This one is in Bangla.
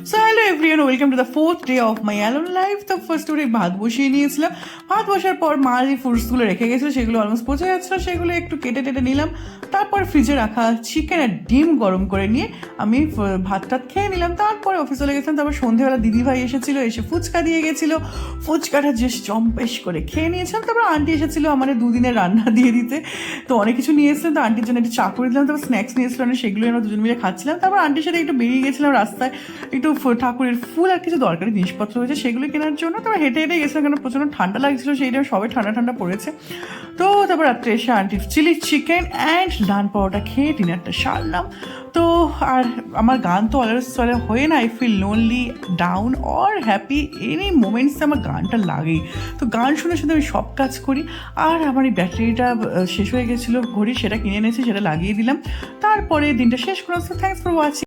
So hello everyone, welcome to the 4th day of my alone life. তো ফার্স্ট ডে ভাত বসিয়ে নিয়েছিলাম। ভাত বসার পর মা যে ফ্রুটসগুলো রেখে গেছিলো সেগুলো অলমোস্ট পচে যাচ্ছিলো, সেগুলো একটু কেটে টেটে নিলাম। তারপর ফ্রিজে রাখা চিকেন আর ডিম গরম করে নিয়ে আমি ভাত টাত খেয়ে নিলাম। তারপরে অফিস চলে গেছিলাম। তারপর সন্ধ্যেবেলা দিদিভাই এসেছিলো, এসে ফুচকা দিয়ে গেছিলো। ফুচকাটা যে জম্পেশ করে খেয়ে নিয়েছিলাম। তারপর আন্টি এসেছিলো আমার দুদিনের রান্না দিয়ে দিতে। তো অনেক কিছু নিয়ে এসেছিলাম, তো আন্টির জন্য একটু চা করে দিলাম। তারপর স্ন্যাক্স নিয়ে এসেছিলো, সেগুলো আমরা দুজন মিলে খাচ্ছিলাম। তারপর আন্টির সাথে একটু বেরিয়ে গেছিলাম রাস্তায়, একটু ঠাকুরের ফুল আর কিছু দরকারি জিনিসপত্র হয়েছে সেগুলো কেনার জন্য। তারপর হেঁটে হেঁটে গেছিলাম, কারণ প্রচণ্ড ঠান্ডা লাগছিলো সেই টাইম, সবাই ঠান্ডা ঠান্ডা পড়েছে। তো তারপর রাত্রে এসে আন্টির চিলি চিকেন অ্যান্ড নান পরোটা খেয়ে ডিনারটা সারলাম। তো আর আমার গান তো অলওয়েজ চলে হয়ে না, I feel lonely, down or happy, any মোমেন্টসে আমার গানটা লাগেই। তো গান শুনে শুনে আমি সব কাজ করি। আর আমার এই ব্যাটারিটা শেষ হয়ে গেছিলো ঘড়ি, সেটা কিনে এনেছি, সেটা লাগিয়ে দিলাম। তারপরে দিনটা শেষ করলাম। So thanks for watching.